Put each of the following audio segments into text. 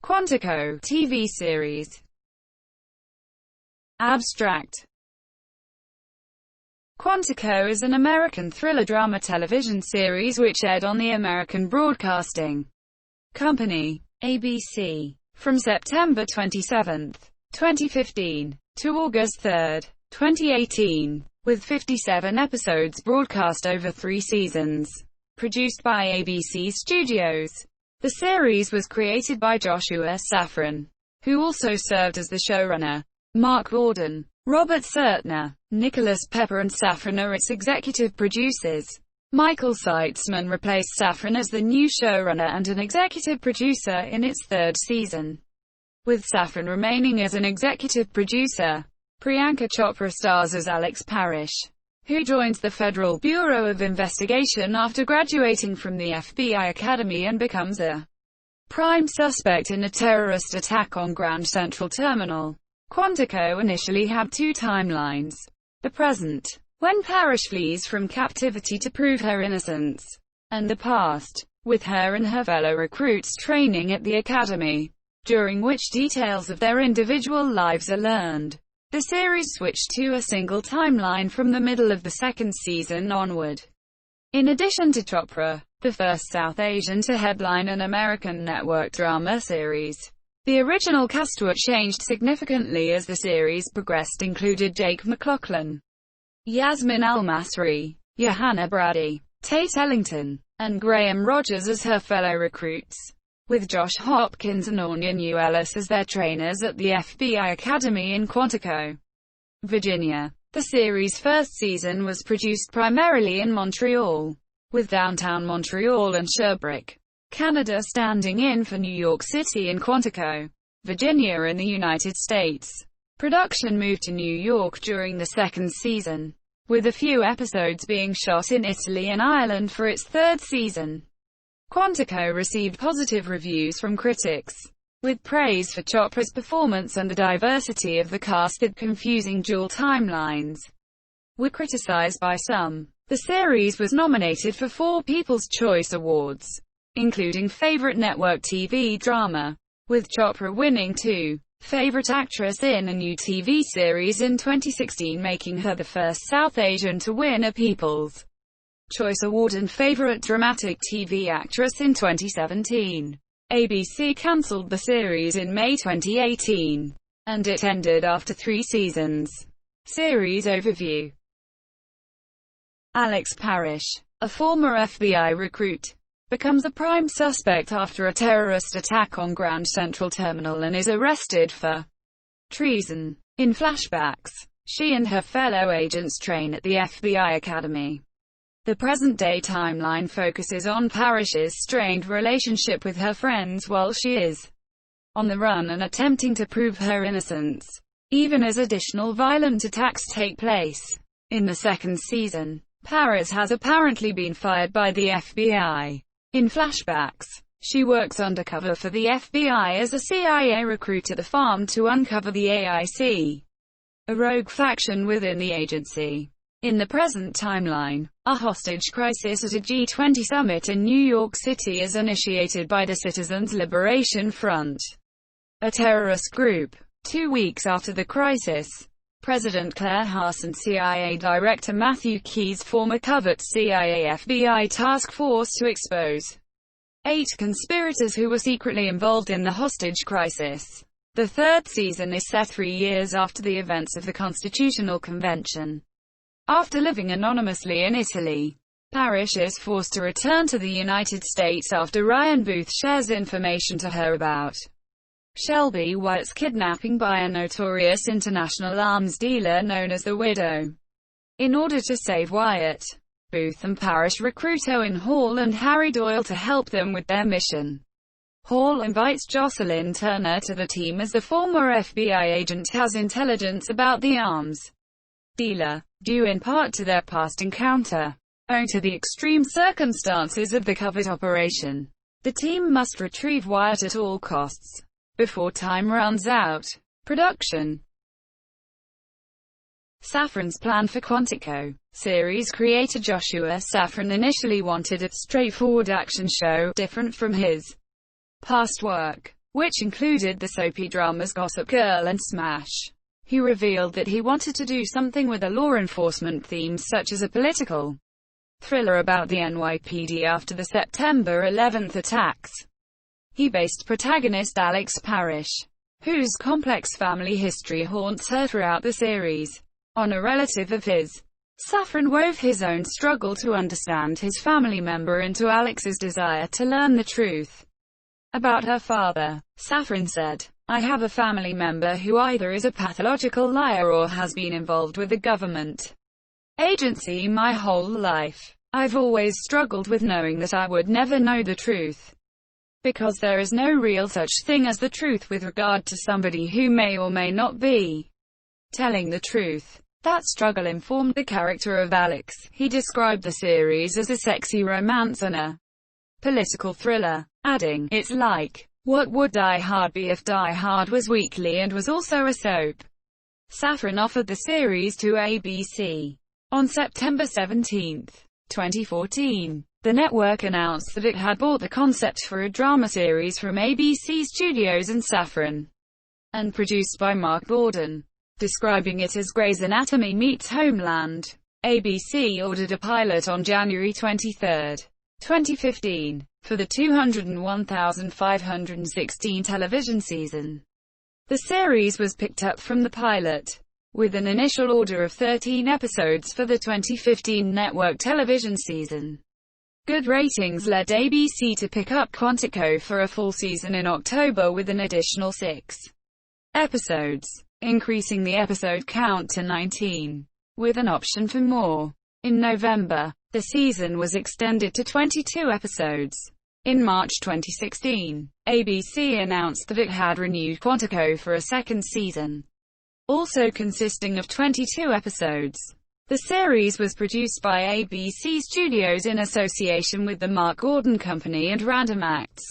Quantico TV series. Abstract. Quantico is an American thriller drama television series which aired on the American Broadcasting Company, ABC, from September 27, 2015, to August 3, 2018, with 57 episodes broadcast over 3 seasons. Produced by ABC Studios. The series was created by Joshua Safran, who also served as the showrunner. Mark Warden, Robert Sertner, Nicholas Pepper and Safran are its executive producers. Michael Seitzman replaced Safran as the new showrunner and an executive producer in its 3rd season, with Safran remaining as an executive producer. Priyanka Chopra stars as Alex Parrish, who joins the Federal Bureau of Investigation after graduating from the FBI Academy and becomes a prime suspect in a terrorist attack on Grand Central Terminal. Quantico initially had 2 timelines. The present, when Parrish flees from captivity to prove her innocence, and the past, with her and her fellow recruits training at the Academy, during which details of their individual lives are learned. The series switched to a single timeline from the middle of the 2nd season onward. In addition to Chopra, the first South Asian to headline an American network drama series, the original cast were changed significantly as the series progressed, included Jake McLaughlin, Yasmin Al-Masri, Johanna Brady, Tate Ellington, and Graham Rogers as her fellow recruits, with Josh Hopkins and Anya New Ellis as their trainers at the FBI Academy in Quantico, Virginia. The series' first season was produced primarily in Montreal, with downtown Montreal and Sherbrooke, Canada standing in for New York City and Quantico, Virginia in the United States. Production moved to New York during the 2nd season, with a few episodes being shot in Italy and Ireland for its 3rd season. Quantico received positive reviews from critics, with praise for Chopra's performance and the diversity of the cast. That confusing dual timelines were criticized by some. The series was nominated for 4 People's Choice Awards, including Favorite Network TV Drama, with Chopra winning 2, Favorite Actress in a New TV Series in 2016, making her the first South Asian to win a People's Choice Award, and Favorite Dramatic TV Actress in 2017. ABC cancelled the series in May 2018, and it ended after 3 seasons. Series overview. Alex Parrish, a former FBI recruit, becomes a prime suspect after a terrorist attack on Grand Central Terminal and is arrested for treason. In flashbacks, she and her fellow agents train at the FBI Academy. The present-day timeline focuses on Parrish's strained relationship with her friends while she is on the run and attempting to prove her innocence, even as additional violent attacks take place. In the 2nd season, Parrish has apparently been fired by the FBI. In flashbacks, she works undercover for the FBI as a CIA recruit at the farm to uncover the AIC, a rogue faction within the agency. In the present timeline, a hostage crisis at a G20 summit in New York City is initiated by the Citizens Liberation Front, a terrorist group. 2 weeks after the crisis, President Claire Haas and CIA Director Matthew Keyes form a covert CIA-FBI task force to expose 8 conspirators who were secretly involved in the hostage crisis. The 3rd season is set 3 years after the events of the Constitutional Convention. After living anonymously in Italy, Parrish is forced to return to the United States after Ryan Booth shares information to her about Shelby Wyatt's kidnapping by a notorious international arms dealer known as the Widow. In order to save Wyatt, Booth and Parrish recruit Owen Hall and Harry Doyle to help them with their mission. Hall invites Jocelyn Turner to the team as the former FBI agent has intelligence about the arms dealer, due in part to their past encounter. Owing to the extreme circumstances of the covert operation, the team must retrieve Wyatt at all costs, before time runs out. Production. Safran's plan for Quantico. Series creator Joshua Safran initially wanted a straightforward action show, different from his past work. which included the soapy dramas Gossip Girl and Smash. He revealed that he wanted to do something with a law enforcement theme, such as a political thriller about the NYPD after the September 11th attacks. He based protagonist Alex Parrish, whose complex family history haunts her throughout the series, on a relative of his. Safran wove his own struggle to understand his family member into Alex's desire to learn the truth about her father. Safran said, "I have a family member who either is a pathological liar or has been involved with the government agency my whole life. I've always struggled with knowing that I would never know the truth, because there is no real such thing as the truth with regard to somebody who may or may not be telling the truth." That struggle informed the character of Alex. He described the series as a sexy romance and a political thriller, adding, "It's like, what would Die Hard be if Die Hard was weekly and was also a soap?" Safran offered the series to ABC. On September 17, 2014, the network announced that it had bought the concept for a drama series from ABC Studios and Safran, and produced by Mark Gordon. Describing it as Grey's Anatomy meets Homeland, ABC ordered a pilot on January 23, 2015, for the 201,516 television season. The series was picked up from the pilot, with an initial order of 13 episodes for the 2015 network television season. Good ratings led ABC to pick up Quantico for a full season in October with an additional 6 episodes, increasing the episode count to 19, with an option for more. In November, the season was extended to 22 episodes. In March 2016, ABC announced that it had renewed Quantico for a second season, also consisting of 22 episodes. The series was produced by ABC Studios in association with the Mark Gordon Company and Random Acts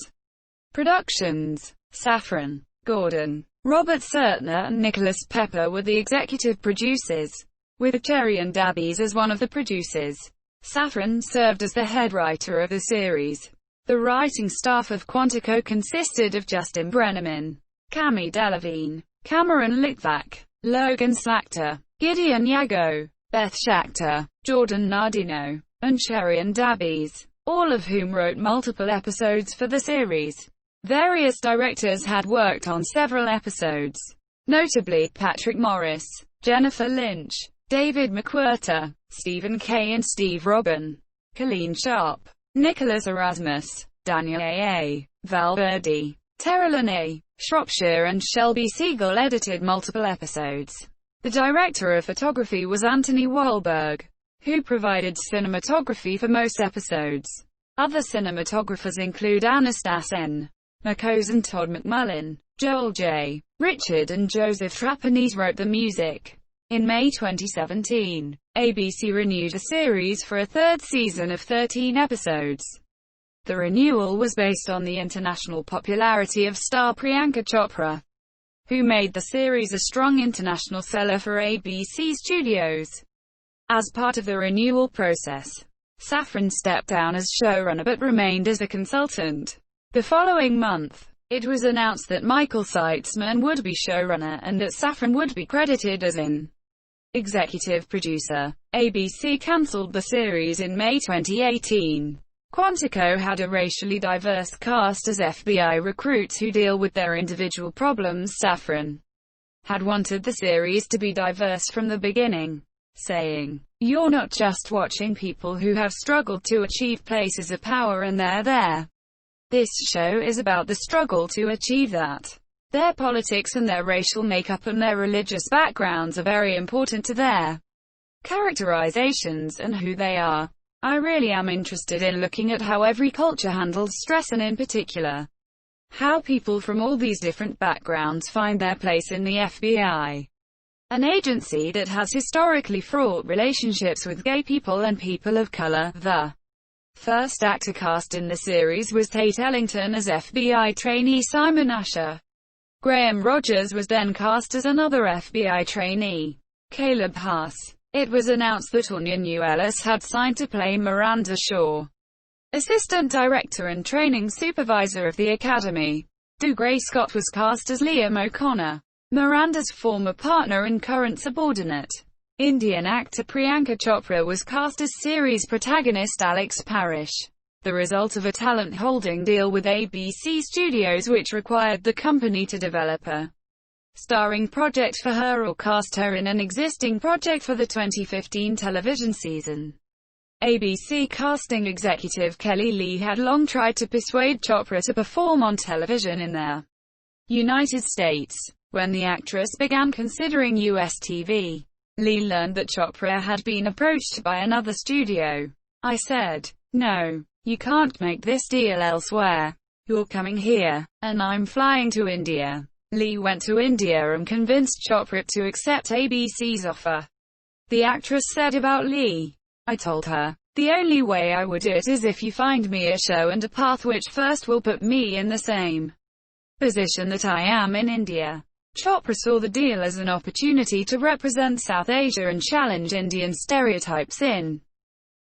Productions. Safran, Gordon, Robert Sertner and Nicholas Pepper were the executive producers, with Cherry and Davies as one of the producers. Safran served as the head writer of the series. The writing staff of Quantico consisted of Justin Brenneman, Cami Delevingne, Cameron Litvak, Logan Slactor, Gideon Yago, Beth Schachter, Jordan Nardino, and Cherry and Davies, all of whom wrote multiple episodes for the series. Various directors had worked on several episodes, notably Patrick Morris, Jennifer Lynch, David McWhirter, Stephen Kay and Steve Robin, Colleen Sharp, Nicholas Erasmus, Daniel A. Valverde, Terrellyn A. Shropshire and Shelby Siegel edited multiple episodes. The director of photography was Anthony Wahlberg, who provided cinematography for most episodes. Other cinematographers include Anastas N. Marcos and Todd McMullen. Joel J. Richard and Joseph Trapanese wrote the music. In May 2017, ABC renewed the series for a third season of 13 episodes. The renewal was based on the international popularity of star Priyanka Chopra, who made the series a strong international seller for ABC Studios. As part of the renewal process, Safran stepped down as showrunner but remained as a consultant. The following month, it was announced that Michael Seitzman would be showrunner and that Safran would be credited as an executive producer. ABC cancelled the series in May 2018. Quantico had a racially diverse cast as FBI recruits who deal with their individual problems. Safran had wanted the series to be diverse from the beginning, saying, "You're not just watching people who have struggled to achieve places of power and they're there. This show is about the struggle to achieve that. Their politics and their racial makeup and their religious backgrounds are very important to their characterizations and who they are. I really am interested in looking at how every culture handles stress and in particular, how people from all these different backgrounds find their place in the FBI, an agency that has historically fraught relationships with gay people and people of color." The first actor cast in the series was Tate Ellington as FBI trainee Simon Usher. Graham Rogers was then cast as another FBI trainee, Caleb Haas. It was announced that Anya New Ellis had signed to play Miranda Shaw, assistant director and training supervisor of the Academy. Dougray Scott was cast as Liam O'Connor, Miranda's former partner and current subordinate. Indian actor Priyanka Chopra was cast as series protagonist Alex Parrish, the result of a talent holding deal with ABC Studios which required the company to develop a starring project for her or cast her in an existing project for the 2015 television season. ABC casting executive Kelly Lee had long tried to persuade Chopra to perform on television in the United States. When the actress began considering US TV, Lee learned that Chopra had been approached by another studio. "I said, no, you can't make this deal elsewhere. You're coming here, and I'm flying to India." Lee went to India and convinced Chopra to accept ABC's offer. The actress said about Lee, "I told her, the only way I would do it is if you find me a show and a path which first will put me in the same position that I am in India." Chopra saw the deal as an opportunity to represent South Asia and challenge Indian stereotypes in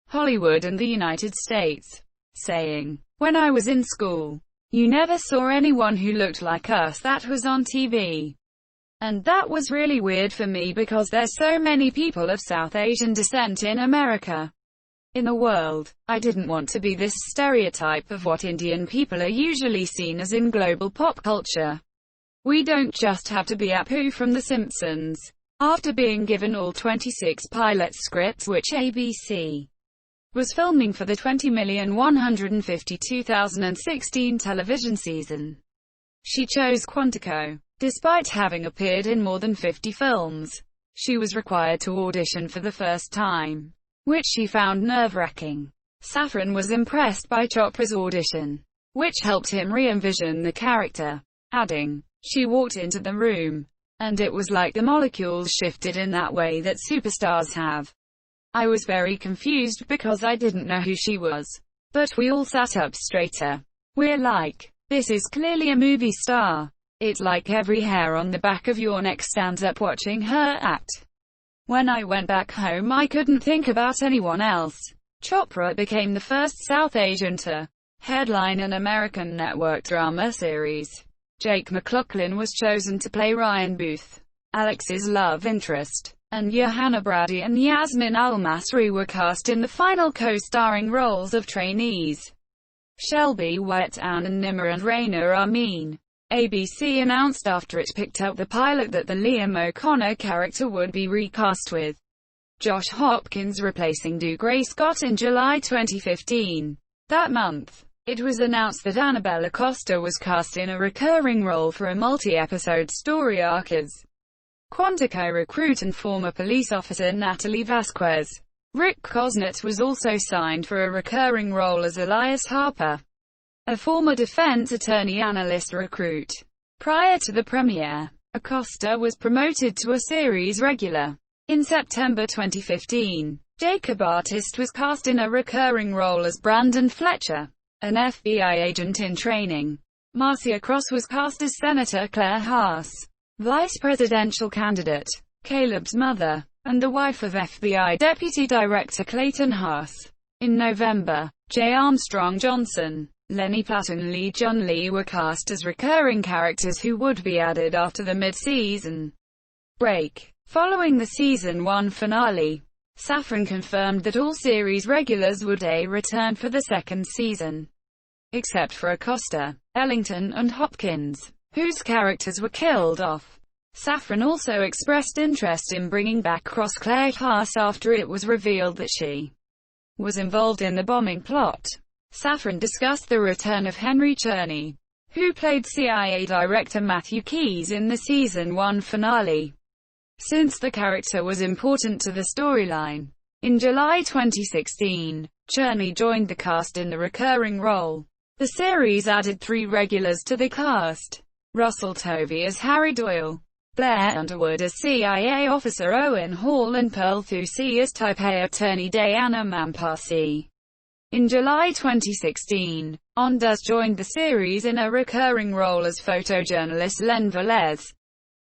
Hollywood and the United States, saying, "When I was in school, you never saw anyone who looked like us that was on TV. And that was really weird for me because there's so many people of South Asian descent in America. In the world, I didn't want to be this stereotype of what Indian people are usually seen as in global pop culture. We don't just have to be Apu from The Simpsons." After being given all 26 pilot scripts which ABC was filming for the 20,152,016 television season, she chose Quantico. Despite having appeared in more than 50 films, she was required to audition for the first time, which she found nerve-wracking. Safran was impressed by Chopra's audition, which helped him re-envision the character, adding, "She walked into the room, and it was like the molecules shifted in that way that superstars have. I was very confused because I didn't know who she was. But we all sat up straighter. We're like, this is clearly a movie star. It's like every hair on the back of your neck stands up watching her act. When I went back home I couldn't think about anyone else." Chopra became the first South Asian to headline an American network drama series. Jake McLaughlin was chosen to play Ryan Booth, Alex's love interest, and Johanna Brady and Yasmin Al-Masri were cast in the final co-starring roles of trainees Shelby Wyatt and Nimra and Raina Amin. ABC announced after it picked up the pilot that the Liam O'Connor character would be recast with Josh Hopkins replacing Dougray Scott in July 2015. That month, it was announced that Annabelle Acosta was cast in a recurring role for a multi-episode story arc as Quantico recruit and former police officer Natalie Vasquez. Rick Cosnett was also signed for a recurring role as Elias Harper, a former defense attorney analyst recruit. Prior to the premiere, Acosta was promoted to a series regular. In September 2015, Jacob Artist was cast in a recurring role as Brandon Fletcher, an FBI agent in training. Marcia Cross was cast as Senator Claire Haas, vice presidential candidate, Caleb's mother, and the wife of FBI Deputy Director Clayton Haas. In November, J. Armstrong Johnson, Lenny Platt and Lee Jun Lee were cast as recurring characters who would be added after the mid-season break. Following the season 1 finale, Safran confirmed that all series regulars would return for the second season, except for Acosta, Ellington and Hopkins, whose characters were killed off. Safran also expressed interest in bringing back Claire Haas after it was revealed that she was involved in the bombing plot. Safran discussed the return of Henry Czerny, who played CIA Director Matthew Keyes in the season 1 finale, since the character was important to the storyline. In July 2016, Czerny joined the cast in the recurring role. The series added 3 regulars to the cast: Russell Tovey as Harry Doyle, Blair Underwood as CIA Officer Owen Hall and Pearl Thusi as Taipei Attorney Diana Mampasi. In July 2016, Ondas joined the series in a recurring role as photojournalist Len Velez,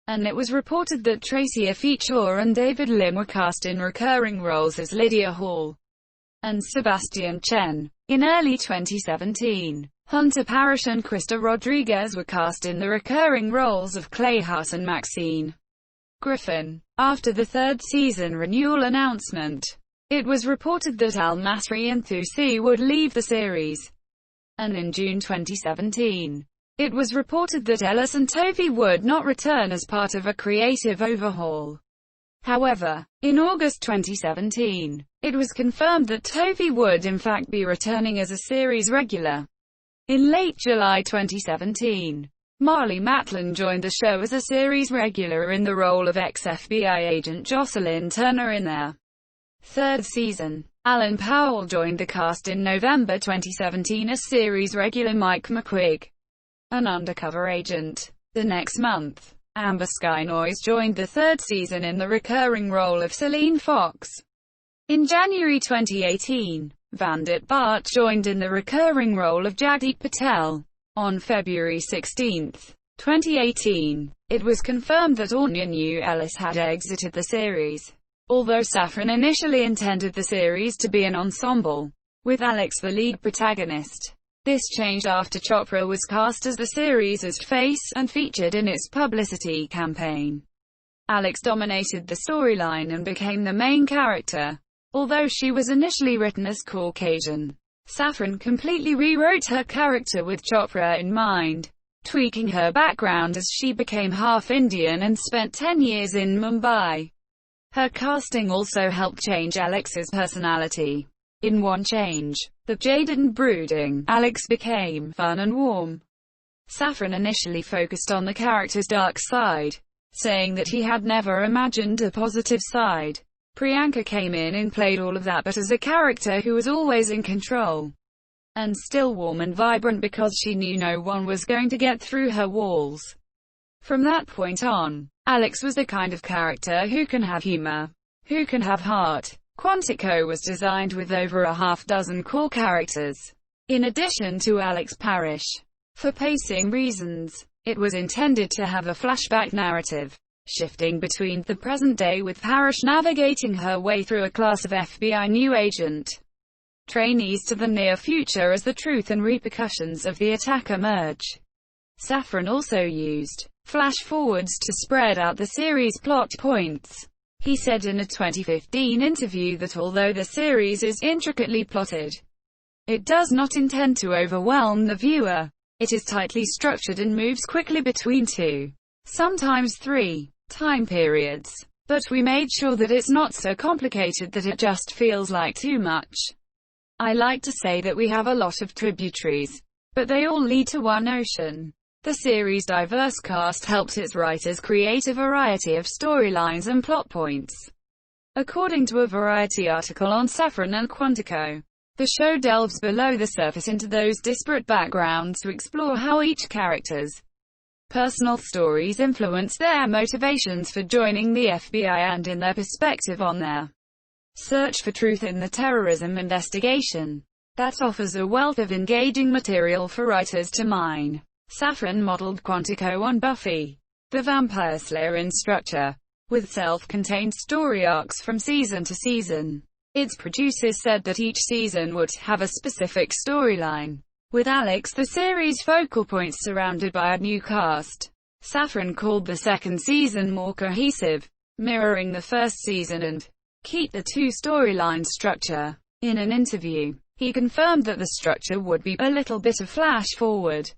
and it was reported that Tracy Afichor and David Lim were cast in recurring roles as Lydia Hall and Sebastian Chen. In early 2017, Hunter Parrish and Krista Rodriguez were cast in the recurring roles of Clay Huss and Maxine Griffin. After the third season renewal announcement, it was reported that Al Masri and Thusi would leave the series. And in June 2017, it was reported that Ellis and Tovey would not return as part of a creative overhaul. However, in August 2017, it was confirmed that Tovey would in fact be returning as a series regular. In late July 2017, Marlee Matlin joined the show as a series regular in the role of ex-FBI agent Jocelyn Turner in their third season. Alan Powell joined the cast in November 2017 as series regular Mike McQuigg, an undercover agent. The next month, Amber Skynoise joined the third season in the recurring role of Celine Fox. In January 2018, Vandit Bhatt joined in the recurring role of Jagdeep Patel. On February 16, 2018, it was confirmed that Anya New Ellis had exited the series. Although Safran initially intended the series to be an ensemble, with Alex the lead protagonist. This changed after Chopra was cast as the series' face, and featured in its publicity campaign. Alex dominated the storyline and became the main character. Although she was initially written as Caucasian, Safran completely rewrote her character with Chopra in mind, tweaking her background as she became half Indian and spent 10 years in Mumbai. Her casting also helped change Alex's personality. In one change, the jaded and brooding Alex became fun and warm. Safran initially focused on the character's dark side, saying that he had never imagined a positive side. Priyanka came in and played all of that, but as a character who was always in control, and still warm and vibrant because she knew no one was going to get through her walls. From that point on, Alex was the kind of character who can have humor, who can have heart. Quantico was designed with over a half-dozen core characters, in addition to Alex Parrish. For pacing reasons, it was intended to have a flashback narrative, shifting between the present day with Parrish navigating her way through a class of FBI new agent trainees to the near future as the truth and repercussions of the attack emerge. Safran also used flash-forwards to spread out the series' plot points. He said in a 2015 interview that although the series is intricately plotted, it does not intend to overwhelm the viewer. It is tightly structured and moves quickly between 2, sometimes 3, time periods. But we made sure that it's not so complicated that it just feels like too much. I like to say that we have a lot of tributaries, but they all lead to one ocean. The series' diverse cast helped its writers create a variety of storylines and plot points. According to a Variety article on Safran and Quantico, the show delves below the surface into those disparate backgrounds to explore how each character's personal stories influence their motivations for joining the FBI and in their perspective on their search for truth in the terrorism investigation. That offers a wealth of engaging material for writers to mine. Safran modeled Quantico on Buffy the Vampire Slayer in structure, with self-contained story arcs from season to season. Its producers said that each season would have a specific storyline, with Alex the series' focal points surrounded by a new cast. Safran called the second season more cohesive, mirroring the first season and keep the two storyline structure. In an interview, he confirmed that the structure would be a little bit of flash-forward,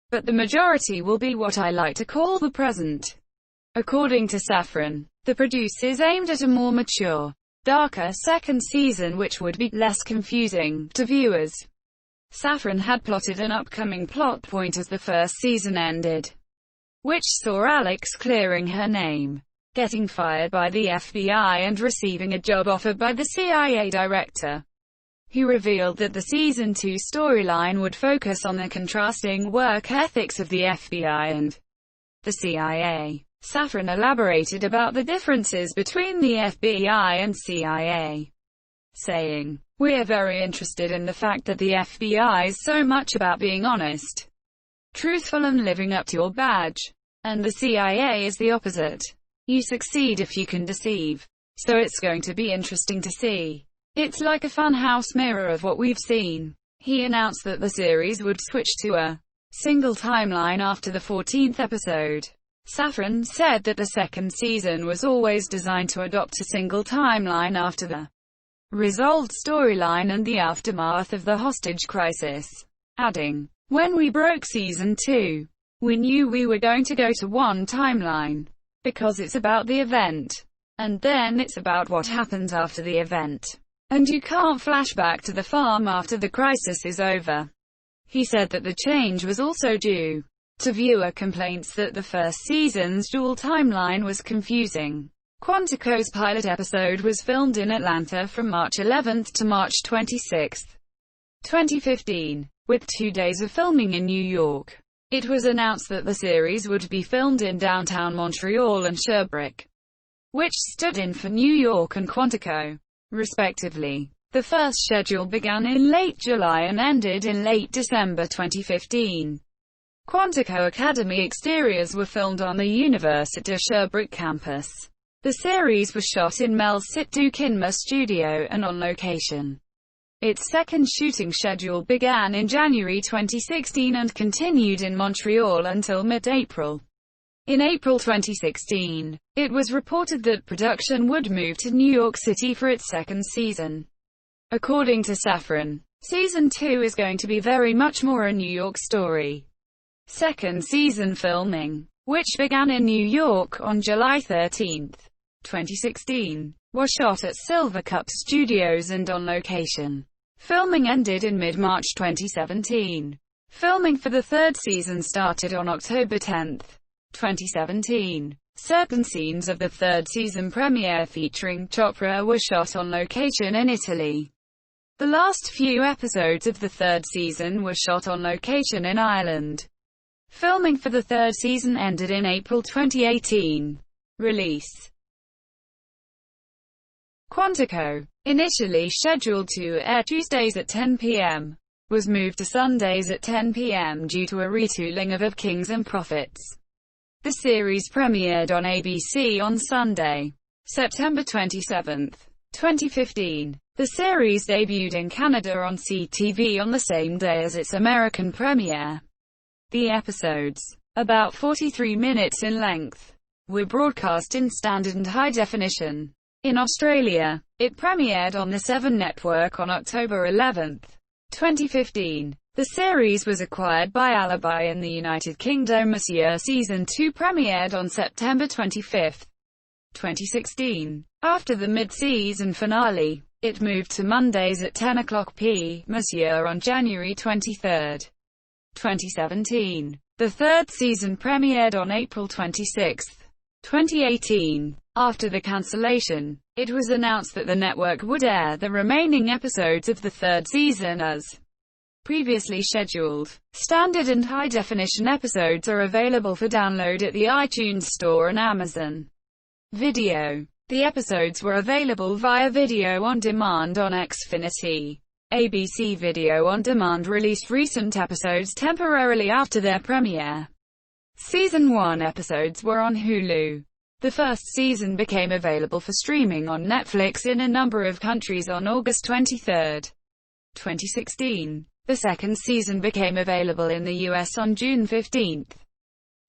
but the majority will be what I like to call the present. According to Safran, the producers aimed at a more mature, darker second season which would be less confusing to viewers. Safran had plotted an upcoming plot point as the first season ended, which saw Alex clearing her name, getting fired by the FBI and receiving a job offer by the CIA director. He revealed that the Season 2 storyline would focus on the contrasting work ethics of the FBI and the CIA. Safran elaborated about the differences between the FBI and CIA, saying, "We're very interested in the fact that the FBI is so much about being honest, truthful and living up to your badge. And the CIA is the opposite. You succeed if you can deceive. So it's going to be interesting to see. It's like a funhouse mirror of what we've seen." he announced that the series would switch to a single timeline after the 14th episode. Safran said that the second season was always designed to adopt a single timeline after the resolved storyline and the aftermath of the hostage crisis, adding, "When we broke season 2, we knew we were going to go to one timeline, because it's about the event, and then it's about what happens after the event. And you can't flash back to the farm after the crisis is over." He said that the change was also due to viewer complaints that the first season's dual timeline was confusing. Quantico's pilot episode was filmed in Atlanta from March 11 to March 26, 2015, with 2 days of filming in New York. It was announced that the series would be filmed in downtown Montreal and Sherbrooke, which stood in for New York and Quantico, respectively. The first schedule began in late July and ended in late December 2015. Quantico Academy exteriors were filmed on the University of Sherbrooke campus. The series was shot in Mel's Sit-Do Kinma studio and on location. Its second shooting schedule began in January 2016 and continued in Montreal until mid-April. In April 2016, it was reported that production would move to New York City for its second season. According to Safran, Season 2 is going to be very much more a New York story. Second season filming, which began in New York on July 13, 2016, was shot at Silver Cup Studios and on location. Filming ended in mid-March 2017. Filming for the third season started on October 10, 2017. Certain scenes of the third season premiere featuring Chopra were shot on location in Italy. The last few episodes of the third season were shot on location in Ireland. Filming for the third season ended in April 2018. Release: Quantico, initially scheduled to air Tuesdays at 10 p.m., was moved to Sundays at 10 p.m. due to a retooling of Kings and Prophets. The series premiered on ABC on Sunday, September 27, 2015. The series debuted in Canada on CTV on the same day as its American premiere. The episodes, about 43 minutes in length, were broadcast in standard and high definition. In Australia, it premiered on the 7 Network on October 11, 2015. The series was acquired by Alibi in the United Kingdom. Monsieur Season 2 premiered on September 25, 2016. After the mid-season finale, it moved to Mondays at 10 o'clock p.m. on January 23, 2017. The third season premiered on April 26, 2018. After the cancellation, it was announced that the network would air the remaining episodes of the third season as previously scheduled. Standard and high-definition episodes are available for download at the iTunes Store and Amazon Video. The episodes were available via video on demand on Xfinity. ABC Video on Demand released recent episodes temporarily after their premiere. Season 1 episodes were on Hulu. The first season became available for streaming on Netflix in a number of countries on August 23, 2016. The second season became available in the US on June 15,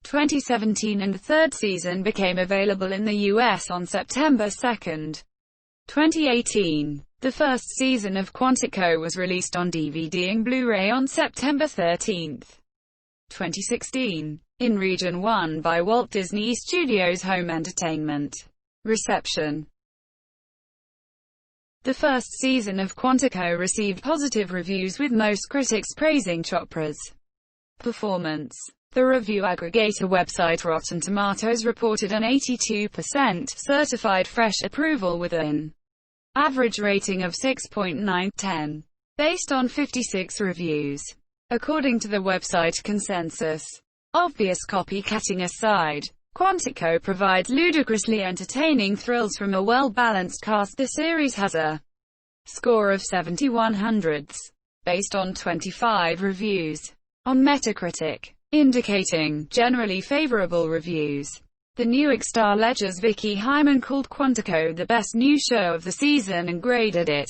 2017, and the third season became available in the US on September 2, 2018. The first season of Quantico was released on DVD and Blu-ray on September 13, 2016, in Region 1 by Walt Disney Studios Home Entertainment. Reception: the first season of Quantico received positive reviews, with most critics praising Chopra's performance. The review aggregator website Rotten Tomatoes reported an 82% certified fresh approval with an average rating of 6.9/10, based on 56 reviews. According to the website Consensus, obvious copycatting aside, Quantico provides ludicrously entertaining thrills from a well-balanced cast. The series has a score of 71/100, based on 25 reviews on Metacritic, indicating generally favorable reviews. The New York Star-Ledger's Vicky Hyman called Quantico the best new show of the season and graded it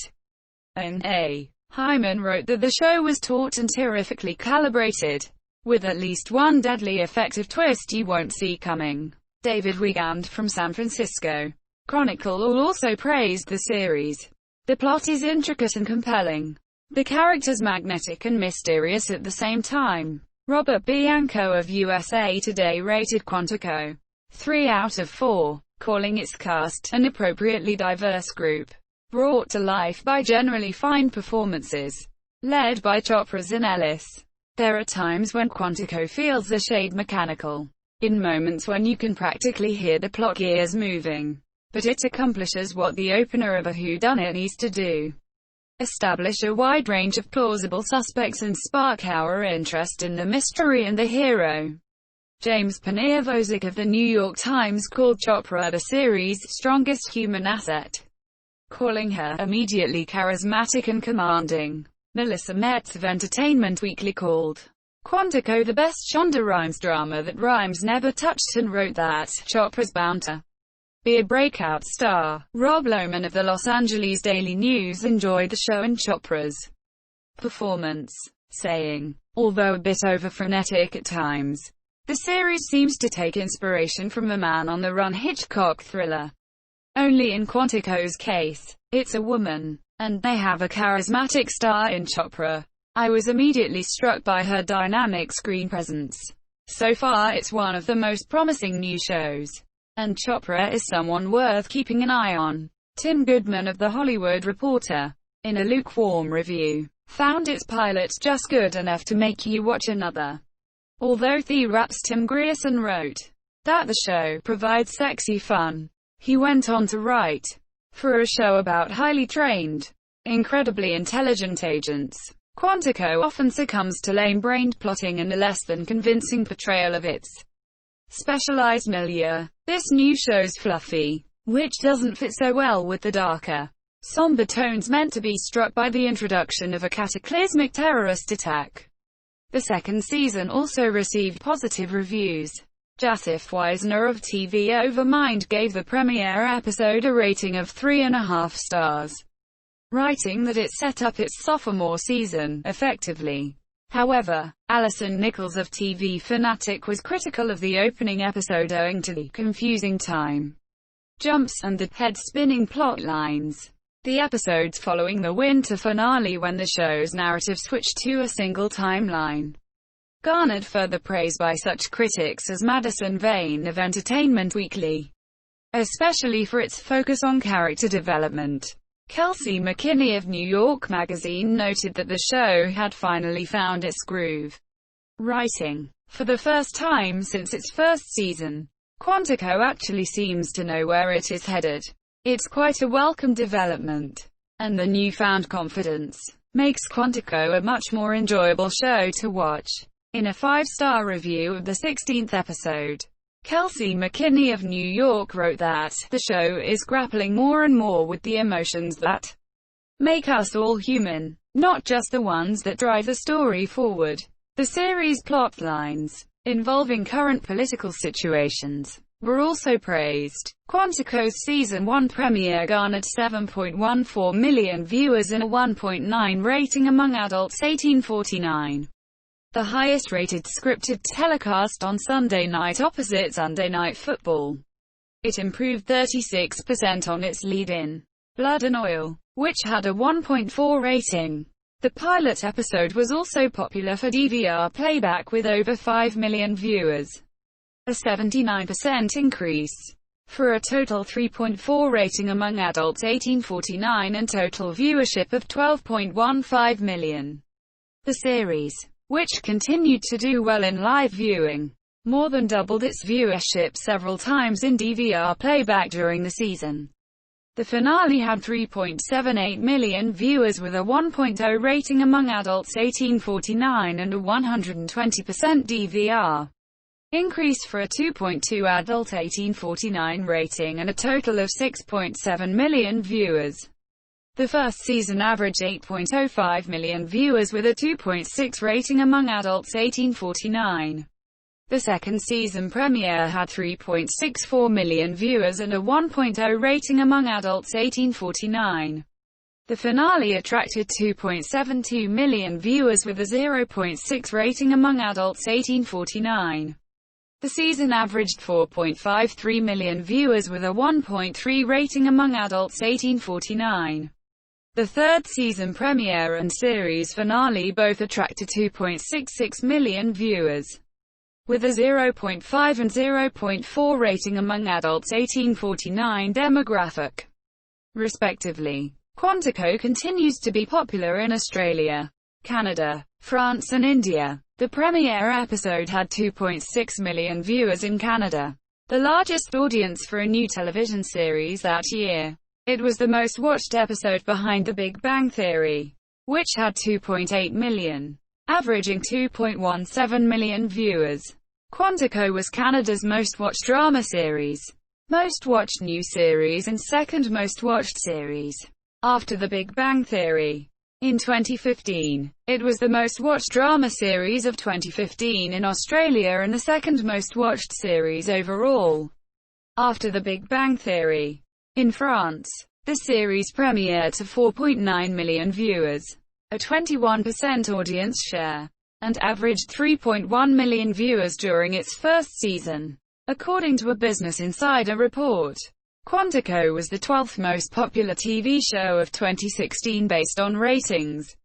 an A. Hyman wrote that the show was taut and terrifically calibrated, with at least one deadly effective twist you won't see coming. David Wigand from San Francisco Chronicle also praised the series. The plot is intricate and compelling. The characters magnetic and mysterious at the same time. Robert Bianco of USA Today rated Quantico 3 out of 4, calling its cast an appropriately diverse group, brought to life by generally fine performances, led by Chopra's and Ellis. There are times when Quantico feels a shade mechanical, in moments when you can practically hear the plot gears moving, but it accomplishes what the opener of a whodunit needs to do: establish a wide range of plausible suspects and spark our interest in the mystery and the hero. James Pannier-Vosek of The New York Times called Chopra the series' strongest human asset, calling her immediately charismatic and commanding. Melissa Metz of Entertainment Weekly called Quantico the best Shonda Rhimes drama that Rhimes never touched and wrote that Chopra's bound to be a breakout star. Rob Lohman of the Los Angeles Daily News enjoyed the show and Chopra's performance, saying, although a bit over-frenetic at times, the series seems to take inspiration from a man-on-the-run Hitchcock thriller. Only in Quantico's case, it's a woman, and they have a charismatic star in Chopra. I was immediately struck by her dynamic screen presence. So far it's one of the most promising new shows, and Chopra is someone worth keeping an eye on. Tim Goodman of The Hollywood Reporter, in a lukewarm review, found its pilot just good enough to make you watch another. Although The Rap's Tim Grierson wrote that the show provides sexy fun, he went on to write, for a show about highly trained, incredibly intelligent agents, Quantico often succumbs to lame-brained plotting and a less than convincing portrayal of its specialized milieu. This new show's fluffy, which doesn't fit so well with the darker, somber tones meant to be struck by the introduction of a cataclysmic terrorist attack. The second season also received positive reviews. Jasif Weisner of TV Over Mind gave the premiere episode a rating of 3.5 stars, writing that it set up its sophomore season effectively. However, Alison Nichols of TV Fanatic was critical of the opening episode owing to the confusing time jumps and the head-spinning plot lines. The episodes following the winter finale, when the show's narrative switched to a single timeline, garnered further praise by such critics as Madison Vane of Entertainment Weekly, especially for its focus on character development. Kelsey McKinney of New York Magazine noted that the show had finally found its groove, writing, for the first time since its first season, Quantico actually seems to know where it is headed. It's quite a welcome development, and the newfound confidence makes Quantico a much more enjoyable show to watch. In a 5-star review of the 16th episode, Kelsey McKinney of New York wrote that the show is grappling more and more with the emotions that make us all human, not just the ones that drive the story forward. The series' plot lines, involving current political situations, were also praised. Quantico's Season 1 premiere garnered 7.14 million viewers and a 1.9 rating among adults 18-49. The highest-rated scripted telecast on Sunday night opposite Sunday Night Football. It improved 36% on its lead-in, Blood and Oil, which had a 1.4 rating. The pilot episode was also popular for DVR playback with over 5 million viewers, a 79% increase, for a total 3.4 rating among adults 18-49 and total viewership of 12.15 million. The series, which continued to do well in live viewing, more than doubled its viewership several times in DVR playback during the season. The finale had 3.78 million viewers with a 1.0 rating among adults 18-49 and a 120% DVR increase for a 2.2 adult 18-49 rating and a total of 6.7 million viewers. The first season averaged 8.05 million viewers with a 2.6 rating among adults 18-49. The second season premiere had 3.64 million viewers and a 1.0 rating among adults 18-49. The finale attracted 2.72 million viewers with a 0.6 rating among adults 18-49. The season averaged 4.53 million viewers with a 1.3 rating among adults 18-49. The third season premiere and series finale both attracted 2.66 million viewers, with a 0.5 and 0.4 rating among adults 18-49 demographic, respectively. Quantico continues to be popular in Australia, Canada, France and India. The premiere episode had 2.6 million viewers in Canada, the largest audience for a new television series that year. It was the most watched episode behind The Big Bang Theory, which had 2.8 million, averaging 2.17 million viewers. Quantico was Canada's most watched drama series, most watched new series and second most watched series, after The Big Bang Theory. In 2015, it was the most watched drama series of 2015 in Australia and the second most watched series overall, after The Big Bang Theory. In France, the series premiered to 4.9 million viewers, a 21% audience share, and averaged 3.1 million viewers during its first season, according to a Business Insider report. Quantico was the 12th most popular TV show of 2016 based on ratings,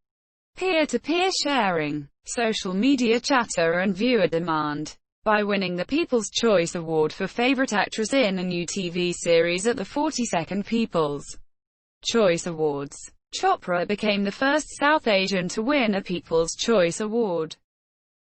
peer-to-peer sharing, social media chatter and viewer demand, by winning the People's Choice Award for Favorite Actress in a New TV Series at the 42nd People's Choice Awards. Chopra became the first South Asian to win a People's Choice Award.